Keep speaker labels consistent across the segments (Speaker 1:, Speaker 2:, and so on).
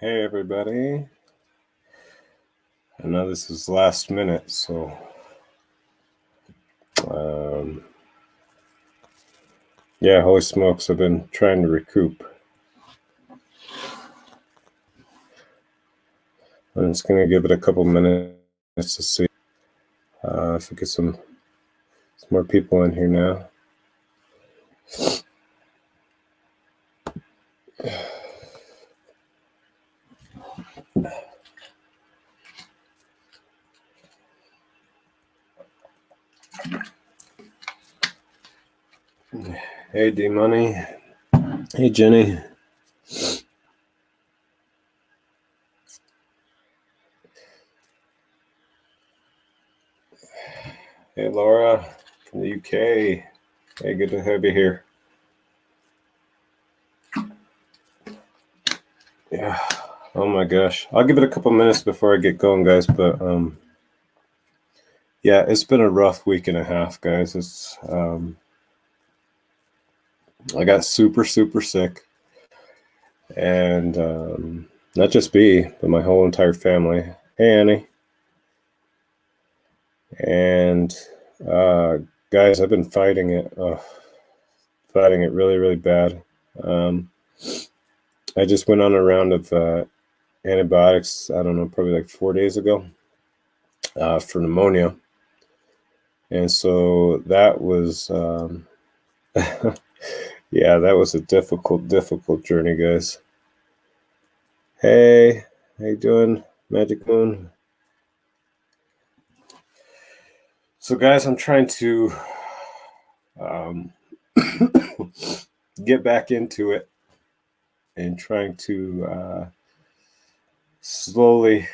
Speaker 1: Hey everybody. I know this is last minute, so yeah, holy smokes, I've been trying to recoup. I'm just gonna give it a couple minutes to see if we get some more people in here now. Hey D Money. Hey Jenny. Hey Laura from the UK. Hey, good to have you here. Yeah. Oh my gosh. I'll give it a couple minutes before I get going, guys, but yeah, it's been a rough week and a half, guys. It's I got super sick, and not just me, but my whole entire family. Hey Annie. And guys, I've been fighting it really bad. I just went on a round of antibiotics, I don't know, probably like 4 days ago for pneumonia. And so that was yeah, that was a difficult journey, guys. Hey, how you doing, Magic Moon? So guys, I'm trying to get back into it and trying to slowly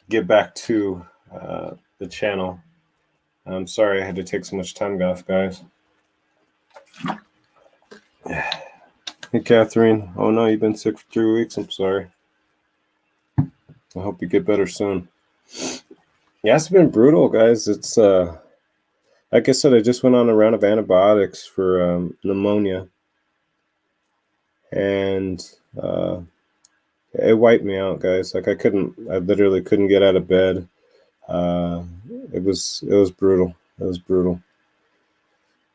Speaker 1: get back to the channel. I'm sorry I had to take so much time off, guys. Hey, Catherine. Oh, no, you've been sick for 3 weeks. I'm sorry. I hope you get better soon. Yeah, it's been brutal, guys. It's, like I said, I just went on a round of antibiotics for pneumonia. And it wiped me out, guys. Like I literally couldn't get out of bed. It was brutal. It was brutal.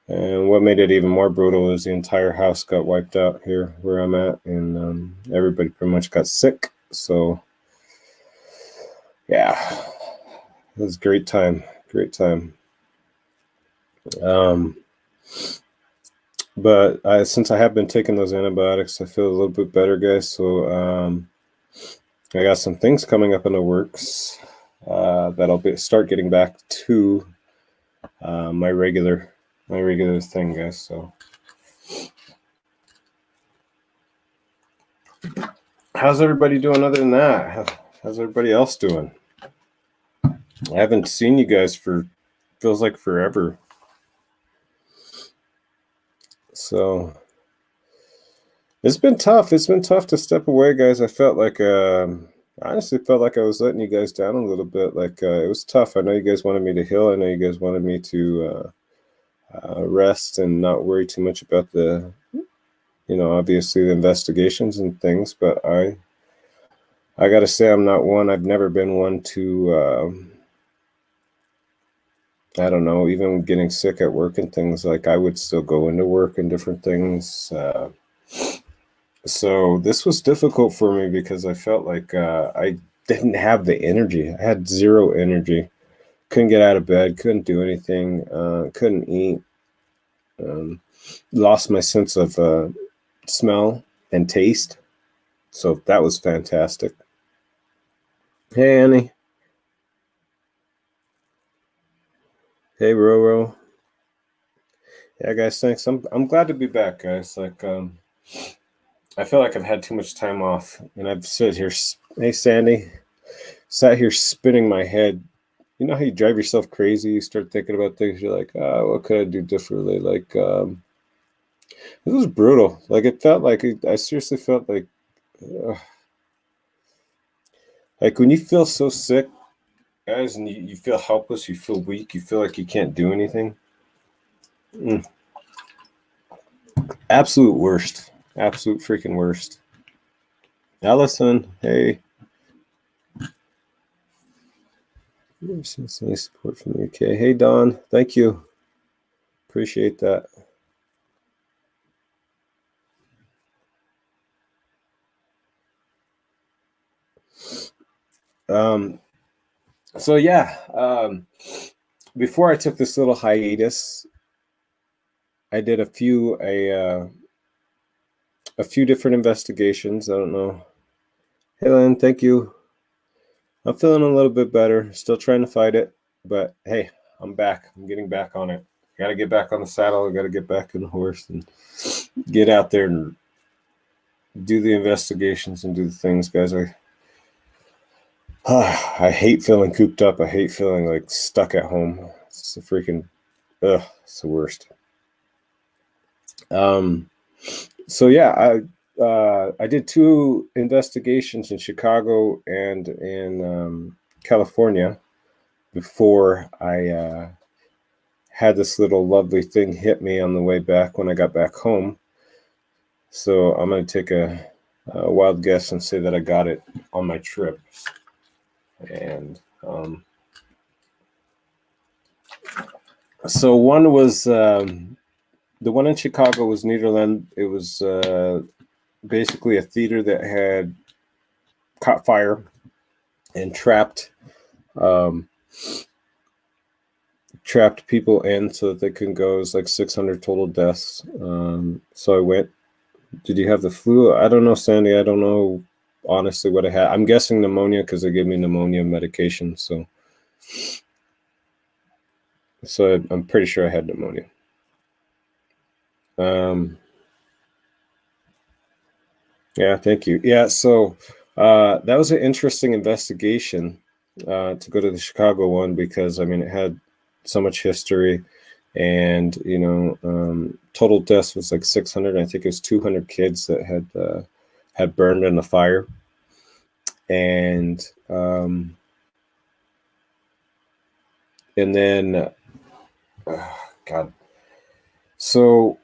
Speaker 1: And what made it even more brutal is the entire house got wiped out here where I'm at, and everybody pretty much got sick. So, yeah, it was a great time. But since I have been taking those antibiotics, I feel a little bit better, guys. So I got some things coming up in the works that I'll start getting back to my regular thing, guys. So how's everybody doing other than that? How's everybody else doing? I haven't seen you guys for feels like forever. So it's been tough. It's been tough to step away, guys. I felt like I honestly felt like I was letting you guys down a little bit. Like it was tough. I know you guys wanted me to heal. I know you guys wanted me to rest and not worry too much about the, obviously the investigations and things. But I got to say, I'm not one. I've never been one to, I don't know, even getting sick at work and things. Like I would still go into work and different things. So this was difficult for me because I felt like I didn't have the energy. I had zero energy. Couldn't get out of bed. Couldn't do anything. Couldn't eat. Lost my sense of smell and taste. So that was fantastic. Hey, Annie. Hey, Roro. Yeah, guys, thanks. I'm glad to be back, guys. Like, I feel like I've had too much time off, and I've sat here. Hey, Sandy, sat here spinning my head. You know how you drive yourself crazy? You start thinking about things. You're like, what could I do differently? Like, it was brutal. Like, it felt like I seriously felt like when you feel so sick, guys, and you feel helpless, you feel weak, you feel like you can't do anything. Absolute worst. Absolute freaking worst. Allison, hey. Since any support from the UK. Hey, Don, thank you. Appreciate that. So yeah, before I took this little hiatus, I did a few different investigations. I don't know. Hey, Lynn, thank you. I'm feeling a little bit better. Still trying to fight it, but hey, I'm back. I'm getting back on it. Got to get back on the saddle. I got to get back on the horse and get out there and do the investigations and do the things, guys. I hate feeling cooped up. I hate feeling like stuck at home. It's the freaking, it's the worst. So yeah, I did 2 investigations in Chicago and in California before I had this little lovely thing hit me on the way back when I got back home. So I'm going to take a wild guess and say that I got it on my trip. And so one was the one in Chicago was Nederland. It was basically a theater that had caught fire and trapped people in so that they couldn't go. It was like 600 total deaths. So I went. Did you have the flu? I don't know, Sandy. I don't know honestly what I had. I'm guessing pneumonia because they gave me pneumonia medication. So I'm pretty sure I had pneumonia. Yeah, thank you. Yeah, so that was an interesting investigation to go to the Chicago one because, I mean, it had so much history and, total deaths was like 600. I think it was 200 kids that had burned in the fire. And then, God. So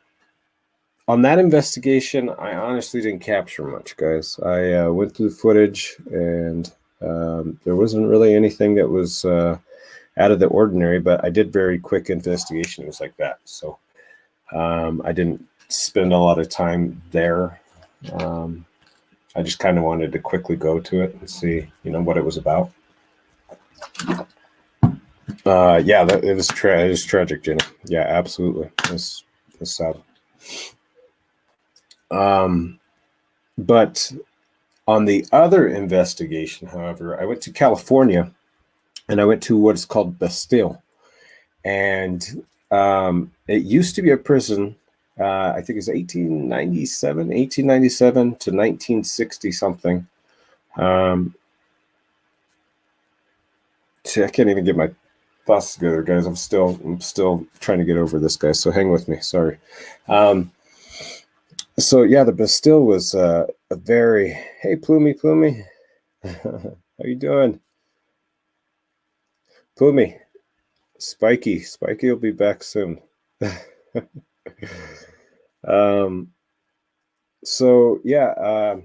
Speaker 1: on that investigation, I honestly didn't capture much, guys. I went through the footage, and there wasn't really anything that was out of the ordinary, but I did very quick investigation. It was like that. So I didn't spend a lot of time there. I just kind of wanted to quickly go to it and see, what it was about. Yeah, it was tragic, Jenny. Yeah, absolutely. It's sad. But on the other investigation, however, I went to California and I went to what's called Bastille. And it used to be a prison. I think it's 1897 to 1960 something. See, I can't even get my thoughts together, guys. I'm still trying to get over this, guys. So hang with me. Sorry. So yeah, the Bastille was a very, hey, Plumey. How you doing? Plumey. Spiky will be back soon. So yeah,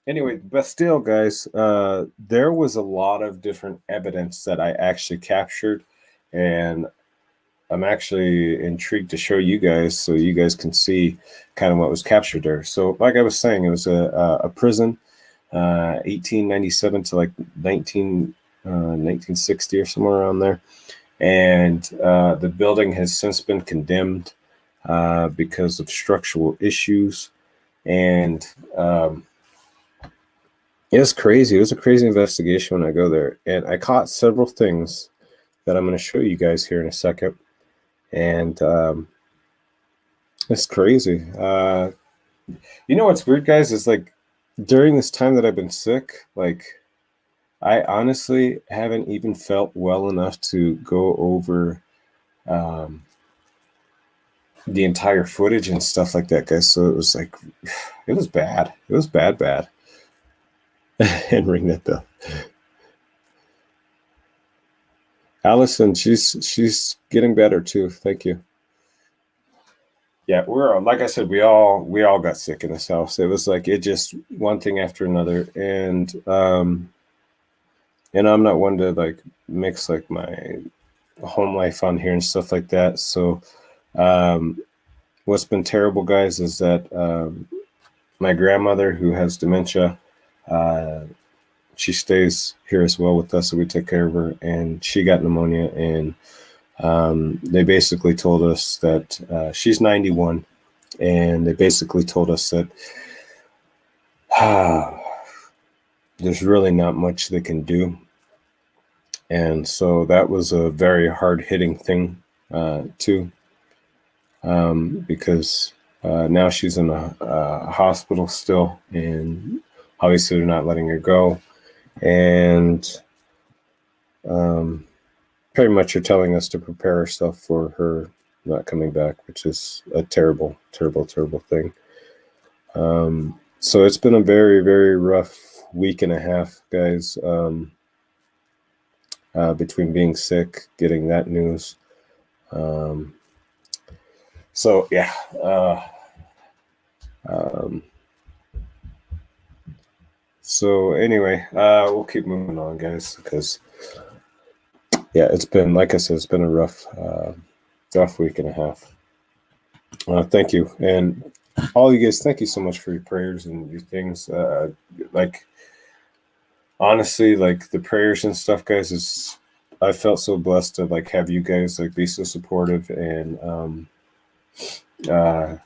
Speaker 1: anyway, Bastille, guys, there was a lot of different evidence that I actually captured, and I'm actually intrigued to show you guys so you guys can see kind of what was captured there. So like I was saying, it was a prison, 1897 to like 1960 or somewhere around there. And the building has since been condemned because of structural issues. And it was crazy. It was a crazy investigation when I go there. And I caught several things that I'm going to show you guys here in a second. And it's crazy. What's weird, guys, is like during this time that I've been sick, like I honestly haven't even felt well enough to go over the entire footage and stuff like that, guys. So it was like, it was bad. It was bad. And ring that bell. Allison, she's getting better too. Thank you. yeah, we're all, like I said, we all got sick in this house. It was like it just one thing after another, and I'm not one to like mix like my home life on here and stuff like that. So um, what's been terrible, guys, is that my grandmother, who has dementia, uh, she stays here as well with us, so we take care of her, and she got pneumonia, and they basically told us that she's 91, and they basically told us that there's really not much they can do. And so that was a very hard hitting thing, too, because now she's in a hospital still, and obviously they're not letting her go. And pretty much are telling us to prepare ourselves for her not coming back, which is a terrible, terrible, terrible thing. So it's been a very, very rough week and a half, guys, between being sick, getting that news. So, yeah. So, anyway, we'll keep moving on, guys, because, yeah, it's been, like I said, it's been a rough week and a half. Thank you. And all you guys, thank you so much for your prayers and your things. Like, honestly, like the prayers and stuff, guys, is I felt so blessed to like have you guys like be so supportive and uh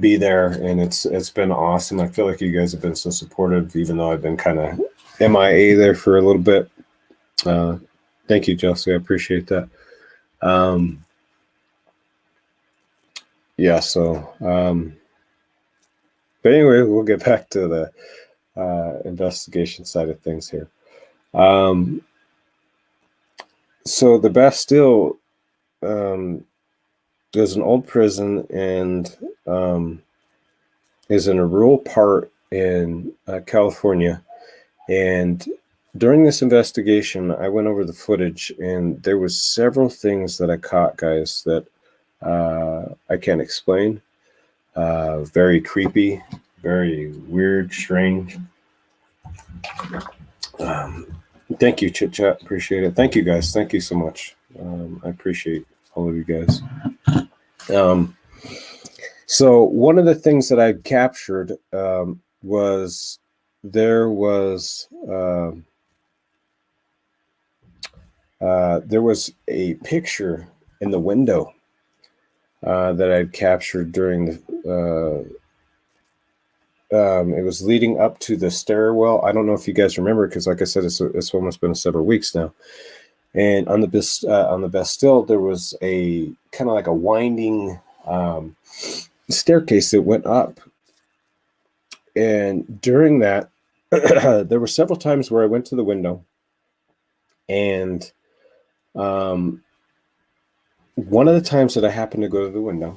Speaker 1: be there, and it's been awesome. I feel like you guys have been so supportive, even though I've been kind of MIA there for a little bit. Thank you, Chelsea. I appreciate that. Yeah, so but anyway, we'll get back to the investigation side of things here. So the Bastille is an old prison, and is in a rural part in California. And during this investigation, I went over the footage, and there was several things that I caught, guys, that I can't explain. Very creepy, very weird, strange. Thank you, Chit Chat. Appreciate it. Thank you, guys. Thank you so much. I appreciate all of you guys. So one of the things that I captured was there was a picture in the window that I'd captured during the. It was leading up to the stairwell. I don't know if you guys remember, because, like I said, it's almost been several weeks now. And on the Bastille, there was a kind of like a winding staircase that went up. And during that, there were several times where I went to the window, and one of the times that I happened to go to the window,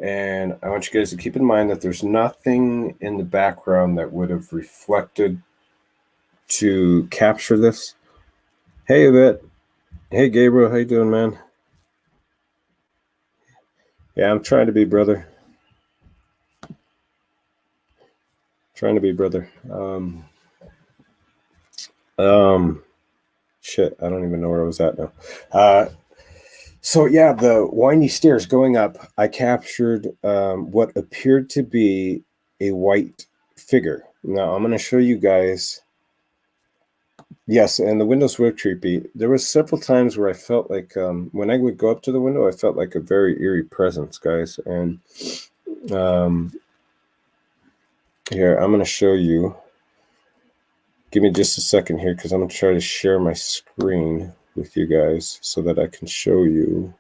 Speaker 1: and I want you guys to keep in mind that there's nothing in the background that would have reflected to capture this. Hey, Yvette. Hey, Gabriel. How you doing, man? Yeah, I'm trying to be, brother. Trying to be, brother. Shit, I don't even know where I was at now. So yeah, the windy stairs going up, I captured what appeared to be a white figure. Now I'm going to show you guys. Yes, and the windows were creepy. There was several times where I felt like when I would go up to the window, I felt like a very eerie presence, guys. And here, I'm going to show you. Give me just a second here, because I'm going to try to share my screen with you guys so that I can show you.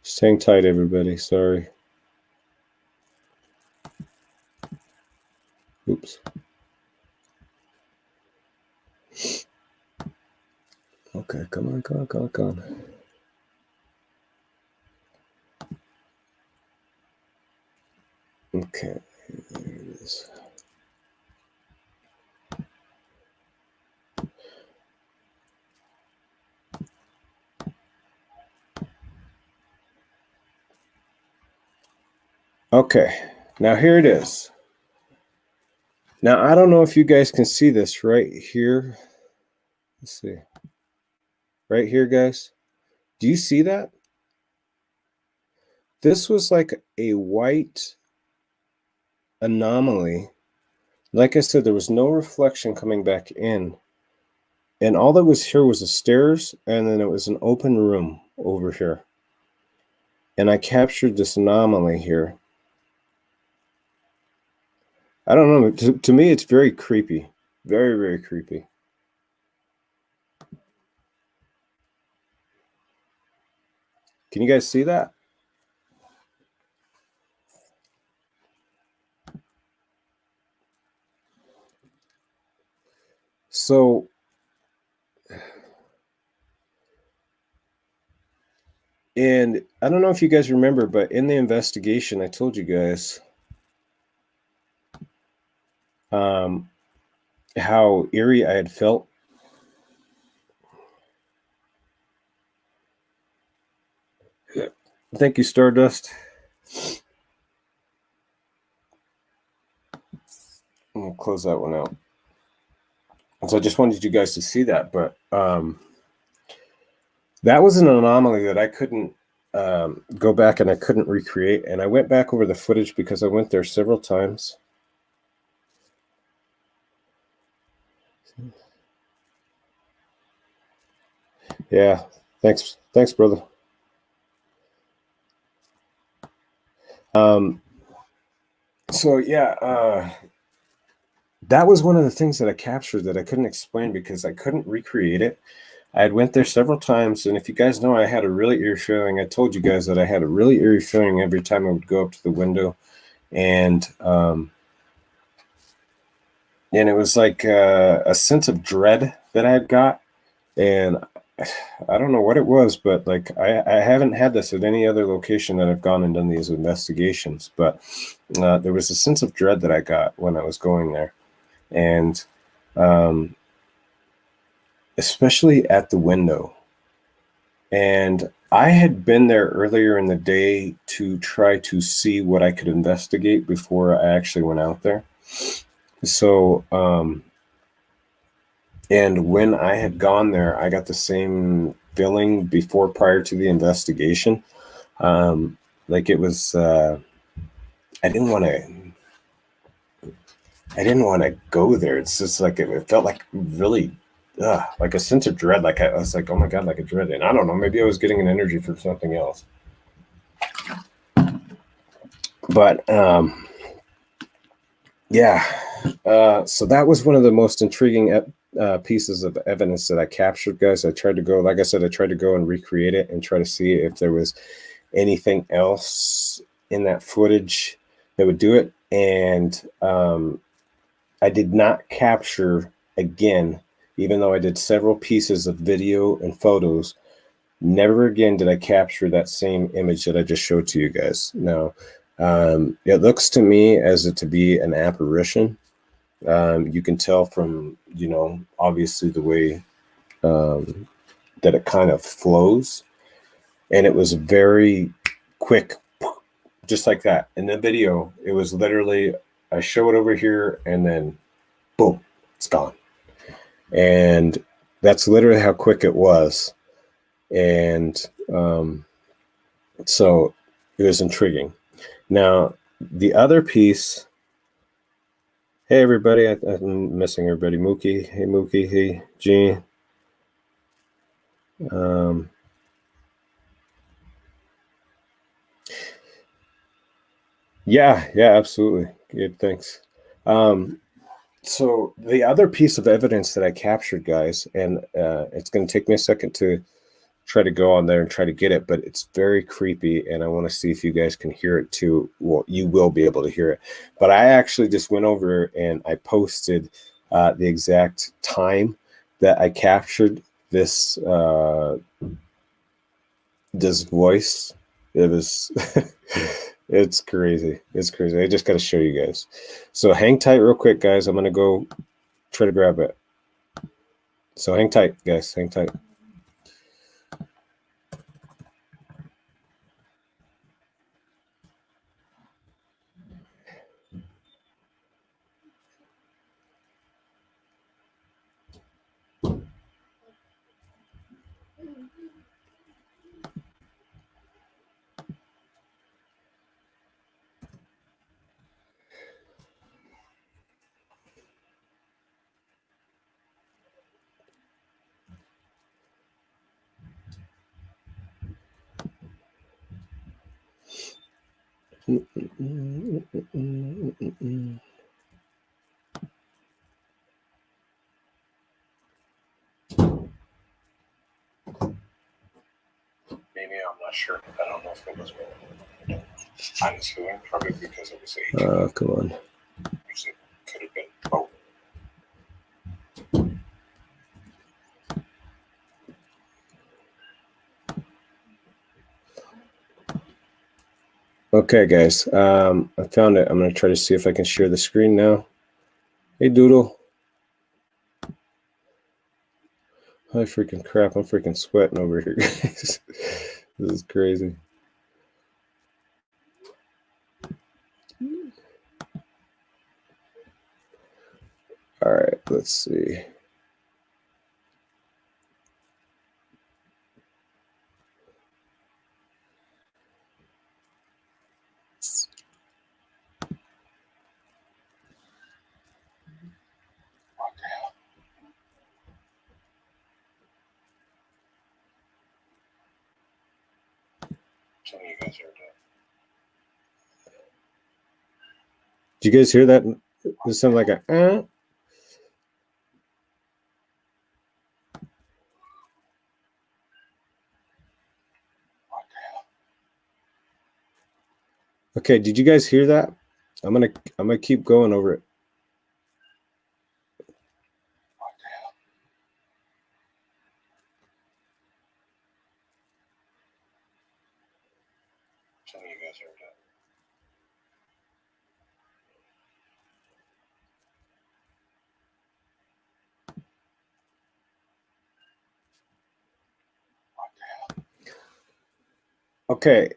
Speaker 1: Just hang tight, everybody. Sorry. Oops. Okay, come on. Okay, there it is. Okay, now here it is. Now, I don't know if you guys can see this right here. Let's see. Right here, guys. Do you see that? This was like a white anomaly. Like I said, there was no reflection coming back in. And all that was here was the stairs, and then it was an open room over here. And I captured this anomaly here. I don't know. To me, it's very creepy. Very, very creepy. Can you guys see that? So, and I don't know if you guys remember, but in the investigation, I told you guys how eerie I had felt. Thank you, Stardust. I'm gonna close that one out. So I just wanted you guys to see that, but that was an anomaly that I couldn't go back and I couldn't recreate. And I went back over the footage because I went there several times. Yeah, thanks, brother. So yeah, that was one of the things that I captured that I couldn't explain because I couldn't recreate it. I had went there several times, and if you guys know, I had a really eerie feeling. I told you guys that I had a really eerie feeling every time I would go up to the window, and it was like a sense of dread that I had got, and I don't know what it was, but like I haven't had this at any other location that I've gone and done these investigations, but there was a sense of dread that I got when I was going there, and especially at the window. And I had been there earlier in the day to try to see what I could investigate before I actually went out there. So, and when I had gone there, I got the same feeling prior to the investigation. Like it was, I didn't want to go there. It's just like, it felt like really, like a sense of dread. Like I was like, oh my God, like a dread. And I don't know, maybe I was getting an energy from something else. But, yeah. So that was one of the most intriguing pieces of evidence that I captured, guys. I tried to go, like I said, I tried to go and recreate it and try to see if there was anything else in that footage that would do it. And I did not capture again, even though I did several pieces of video and photos. Never again did I capture that same image that I just showed to you guys. Now, it looks to me as it to be an apparition. You can tell from, obviously the way that it kind of flows. And it was very quick, just like that. In the video, it was literally, I show it over here and then boom, it's gone. And that's literally how quick it was. And so it was intriguing. Now, the other piece, hey, everybody, I'm missing everybody. Mookie, hey, Mookie, hey, Gene. Yeah, absolutely. Good, thanks. So the other piece of evidence that I captured, guys, and it's going to take me a second to try to go on there and try to get it, but it's very creepy, and I want to see if you guys can hear it too. Well, you will be able to hear it, but I actually just went over and I posted the exact time that I captured this this voice. It was It's crazy. It's crazy. I just got to show you guys. So hang tight real quick, guys. I'm going to go try to grab it. So hang tight, guys. Hang tight.
Speaker 2: Maybe I'm not sure. I don't know if it was well. I'm assuming probably because of his age.
Speaker 1: Come on.
Speaker 2: It could have been both.
Speaker 1: Okay, guys. I found it. I'm going to try to see if I can share the screen now. Hey, Doodle. Holy freaking crap. I'm freaking sweating over here, guys. This is crazy. All right, let's see.
Speaker 2: What the hell? Some of you guys heard that.
Speaker 1: Did you guys hear that? It sounded like a
Speaker 2: What the hell?
Speaker 1: Okay, did you guys hear that? I'm gonna keep going over it.
Speaker 2: What the hell? Some of you guys heard that. What the hell?
Speaker 1: Okay.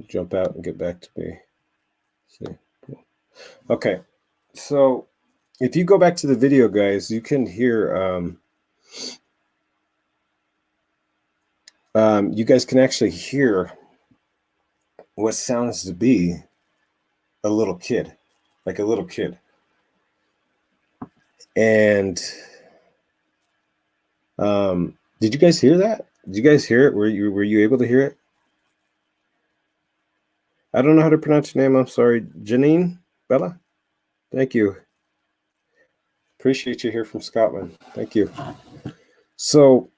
Speaker 1: Jump out and get back to me. See. Okay. So if you go back to the video, guys, you can hear you guys can actually hear what sounds to be a little kid, like a little kid. And did you guys hear that? Did you guys hear it? Were you able to hear it? I don't know how to pronounce your name. I'm sorry. Janine Bella? Thank you. Appreciate you here from Scotland. Thank you. So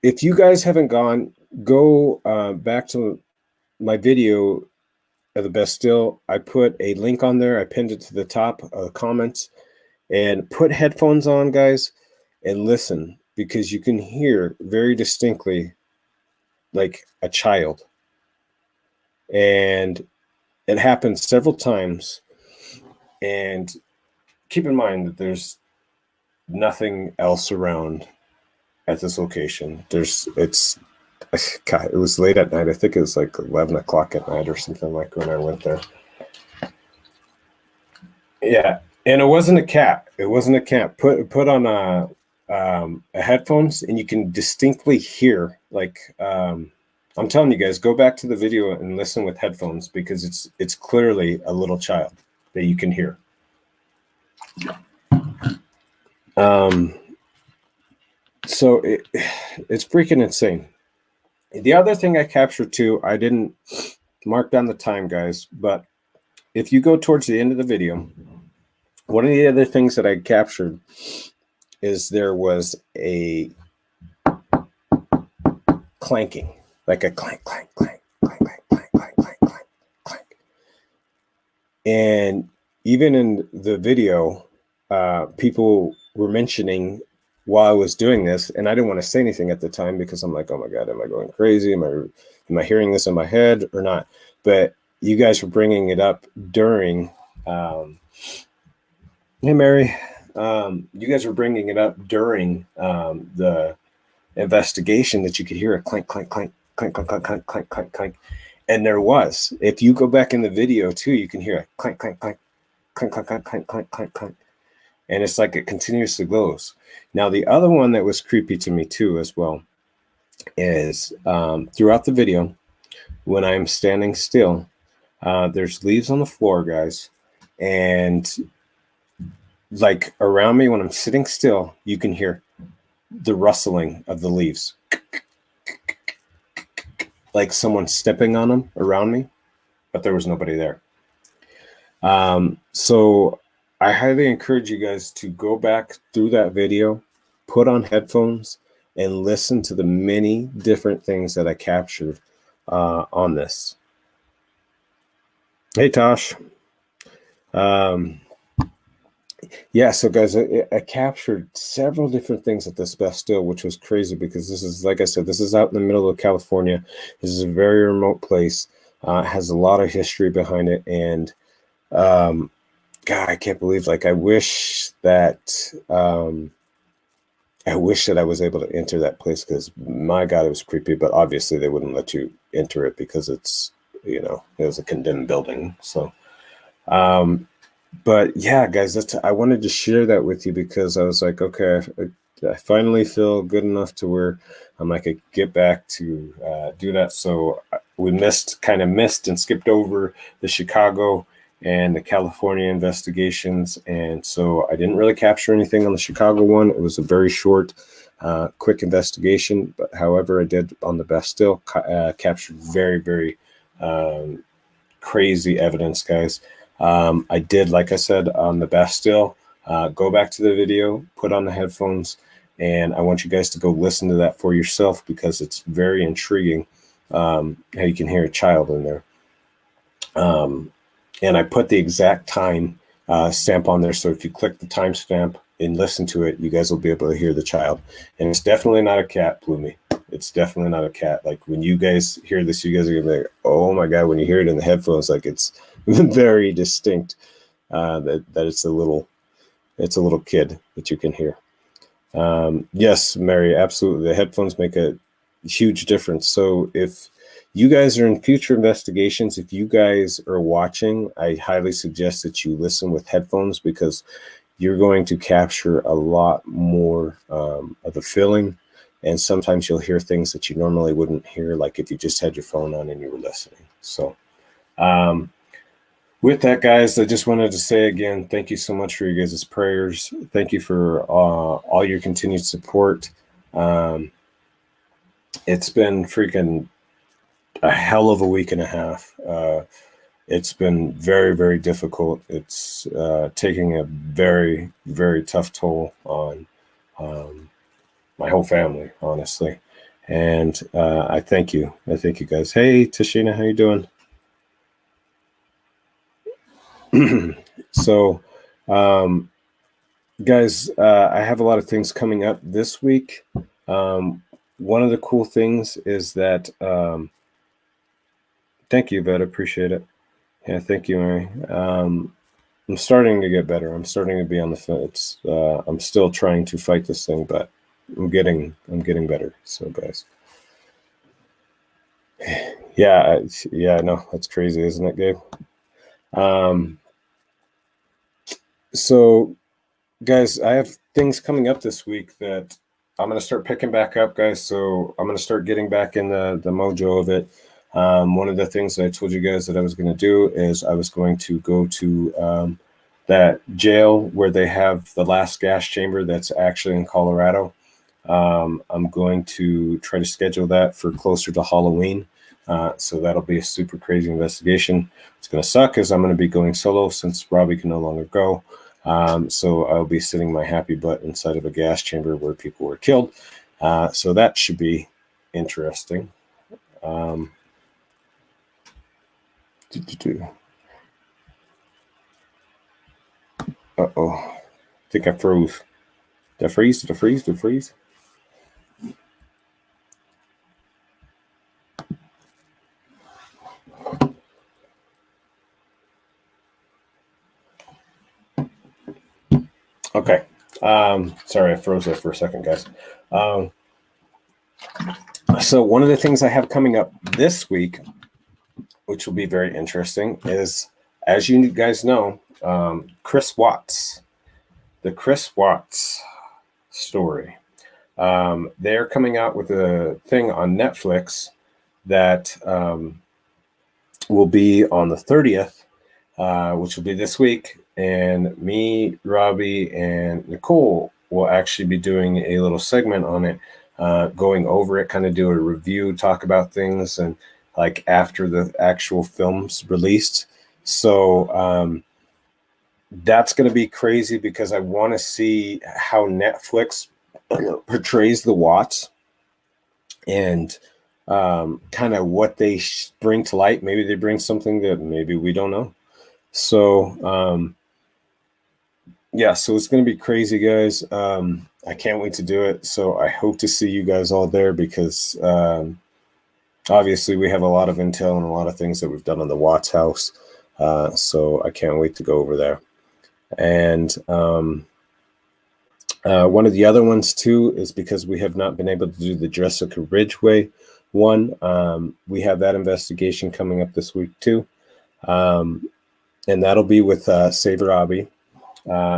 Speaker 1: if you guys haven't gone, go back to my video of the Bastille. I put a link on there. I pinned it to the top of the comments. And put headphones on, guys, and listen, because you can hear very distinctly like a child. And it happens several times. And keep in mind that there's nothing else around at this location. God, it was late at night. I think it was like 11 o'clock at night or something like when I went there. Yeah. And it wasn't a cat. It wasn't a cat. Put on a headphones, and you can distinctly hear. Like I'm telling you guys, go back to the video and listen with headphones, because it's clearly a little child that you can hear. So it's freaking insane. The other thing I captured too, I didn't mark down the time, guys, but if you go towards the end of the video, one of the other things that I captured is there was a clanking, like a clank, clank, clank, clank, clank, clank, clank, clank, clank, clank. And even in the video, people were mentioning while I was doing this, and I didn't want to say anything at the time because I'm like, oh my God, am I going crazy? Am I hearing this in my head or not? But you guys were bringing it up during, hey, Mary, you guys were bringing it up during the investigation that you could hear a clank, clank, clank, clank, clank, clank, clank, clank, clank, clank. And there was, if you go back in the video too, you can hear a clank, clank, clank, clank, clank, clank, clank, clank, clank, clank. And it's like it continuously glows. Now, the other one that was creepy to me too, as well, is throughout the video, when I'm standing still, there's leaves on the floor, guys. And like around me, when I'm sitting still, you can hear the rustling of the leaves. Like someone stepping on them around me, but there was nobody there. So I highly encourage you guys to go back through that video, put on headphones, and listen to the many different things that I captured on this. Hey, Tosh. Yeah, so guys, I captured several different things at this Bastille, which was crazy because this is, like I said, this is out in the middle of California. This is a very remote place. It has a lot of history behind it, and God, I can't believe. Like, I wish that I was able to enter that place because my God, it was creepy. But obviously, they wouldn't let you enter it because it's, it was a condemned building. So. But yeah, guys, I wanted to share that with you because I was like, okay, I finally feel good enough to where I could get back to do that. So we kind of missed and skipped over the Chicago and the California investigations. And so I didn't really capture anything on the Chicago one. It was a very short, quick investigation. But however, I did on the Bastille, captured very, very crazy evidence, guys. I did, like I said, on the Bastille, go back to the video, put on the headphones, and I want you guys to go listen to that for yourself because it's very intriguing how you can hear a child in there. And I put the exact time stamp on there, so if you click the timestamp and listen to it, you guys will be able to hear the child. And it's definitely not a cat, Bloomy. It's definitely not a cat. Like, when you guys hear this, you guys are gonna be like, oh my God, when you hear it in the headphones, like, it's very distinct that it's a little kid that you can hear. Yes, Mary, absolutely. The headphones make a huge difference. So if you guys are in future investigations, if you guys are watching, I highly suggest that you listen with headphones because you're going to capture a lot more of the feeling. And sometimes you'll hear things that you normally wouldn't hear, like if you just had your phone on and you were listening. So with that, guys, I just wanted to say again, thank you so much for your guys' prayers. Thank you for all your continued support. It's been freaking a hell of a week and a half. It's been very, very difficult. It's taking a very, very tough toll on my whole family, honestly. And I thank you. I thank you guys. Hey, Tashina, how you doing? So, guys, I have a lot of things coming up this week. One of the cool things is that, thank you, Vet, appreciate it. Yeah, thank you, Mary. I'm starting to get better. I'm starting to be on the fence. I'm still trying to fight this thing, but I'm getting better. So, guys, yeah, no, that's crazy, isn't it, Gabe? So, guys, I have things coming up this week that I'm going to start picking back up, guys. So I'm going to start getting back in the mojo of it. One of the things that I told you guys that I was going to do is I was going to go to that jail where they have the last gas chamber that's actually in Colorado. I'm going to try to schedule that for closer to Halloween. So that'll be a super crazy investigation. It's going to suck because I'm going to be going solo since Robbie can no longer go. So I'll be sitting my happy butt inside of a gas chamber where people were killed. So that should be interesting. Uh-oh. I think I froze. Did I freeze? Did I freeze? Did I freeze? Okay. Sorry, I froze there for a second, guys. So one of the things I have coming up this week, which will be very interesting, is, as you guys know, Chris Watts, the Chris Watts story. They're coming out with a thing on Netflix that will be on the 30th, which will be this week. And me, Robbie, and Nicole will actually be doing a little segment on it, going over it, kind of do a review, talk about things, and like after the actual film's released. So that's going to be crazy because I want to see how Netflix portrays the Watts and kind of what they bring to light. Maybe they bring something that maybe we don't know. So yeah, so it's going to be crazy, guys. I can't wait to do it. So I hope to see you guys all there because obviously we have a lot of intel and a lot of things that we've done on the Watts house. So I can't wait to go over there. And one of the other ones too is because we have not been able to do the Jessica Ridgway one. We have that investigation coming up this week too. And that'll be with Save Robbie.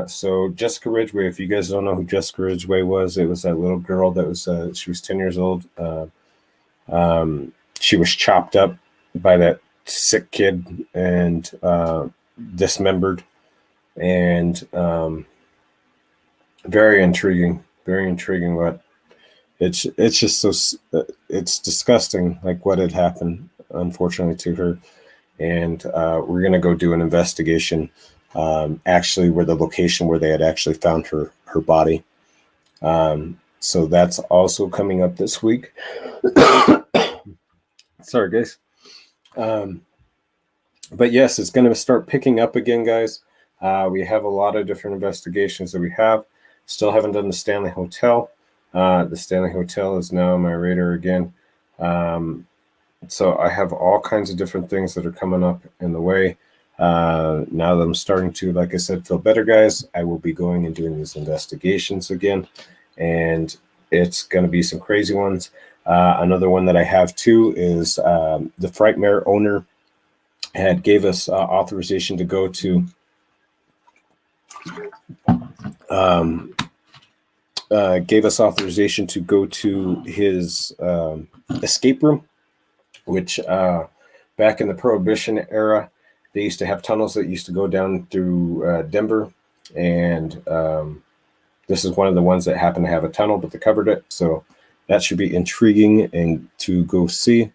Speaker 1: So Jessica Ridgway, if you guys don't know who Jessica Ridgway was, it was that little girl that was, she was 10 years old. She was chopped up by that sick kid and dismembered, and very intriguing, but it's just so, it's disgusting, like what had happened, unfortunately, to her. And we're going to go do an investigation, actually where the location where they had actually found her body. So that's also coming up this week. Sorry, guys. But yes, it's going to start picking up again, guys. We have a lot of different investigations that we have. Still haven't done the Stanley Hotel. The Stanley Hotel is now on my radar again. So I have all kinds of different things that are coming up in the way. Now that I'm starting to, like I said, feel better, guys, I will be going and doing these investigations again. And it's going to be some crazy ones. Another one that I have too is the Frightmare owner had gave us authorization to go to his escape room, which back in the Prohibition era, they used to have tunnels that used to go down through Denver, and this is one of the ones that happened to have a tunnel, but they covered it. So that should be intriguing and to go see.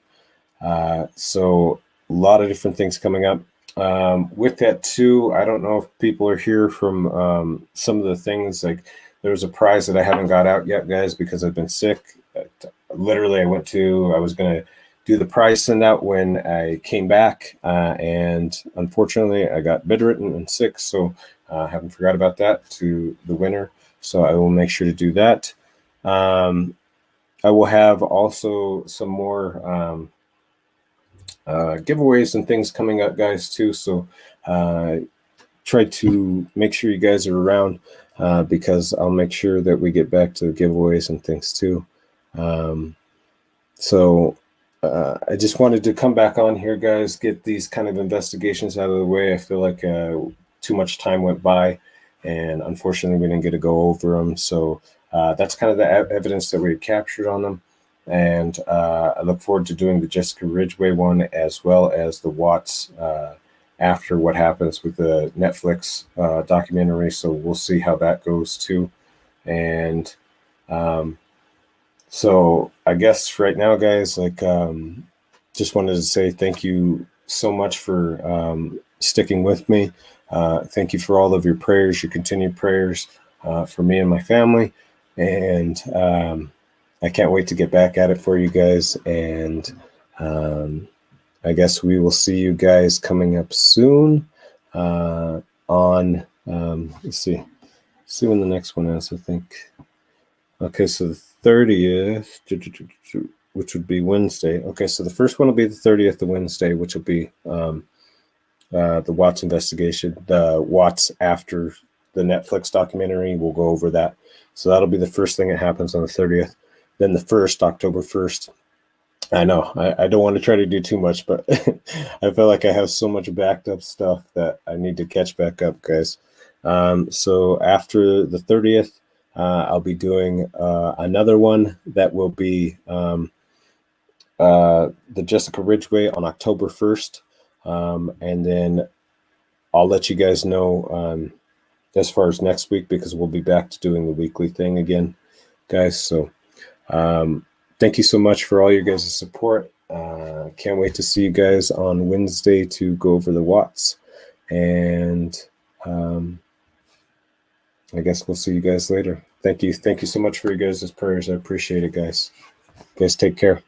Speaker 1: So a lot of different things coming up. With that too, I don't know if people are here from some of the things, like there was a prize that I haven't got out yet, guys, because I've been sick. Literally, I was going to do the prize send out when I came back, and unfortunately I got bedridden and sick, so I haven't forgot about that to the winner. So I will make sure to do that. I will have also some more giveaways and things coming up, guys, too. So try to make sure you guys are around, because I'll make sure that we get back to the giveaways and things too. So I just wanted to come back on here, guys, get these kind of investigations out of the way. I feel like too much time went by, and unfortunately we didn't get to go over them. So that's kind of the evidence that we had captured on them. And I look forward to doing the Jessica Ridgway one, as well as the Watts after what happens with the Netflix documentary. So we'll see how that goes too. And so I guess right now, guys, like just wanted to say thank you so much for sticking with me. Thank you for all of your prayers, your continued prayers for me and my family. And I can't wait to get back at it for you guys. And I guess we will see you guys coming up soon on, let's see when the next one is, I think. Okay, so the 30th, which would be Wednesday. Okay, so the first one will be the 30th, the Wednesday, which will be the Watts investigation. The Watts after the Netflix documentary, we'll go over that. So that'll be the first thing that happens on the 30th. Then the 1st, October 1st. I know I don't want to try to do too much, but I feel like I have so much backed up stuff that I need to catch back up, guys. So after the 30th, I'll be doing another one that will be the Jessica Ridgway on October 1st. And then I'll let you guys know as far as next week, because we'll be back to doing the weekly thing again, guys. So thank you so much for all your guys' support. Can't wait to see you guys on Wednesday to go over the Watts. And I guess we'll see you guys later. Thank you. Thank you so much for you guys' prayers. I appreciate it, guys. You guys take care.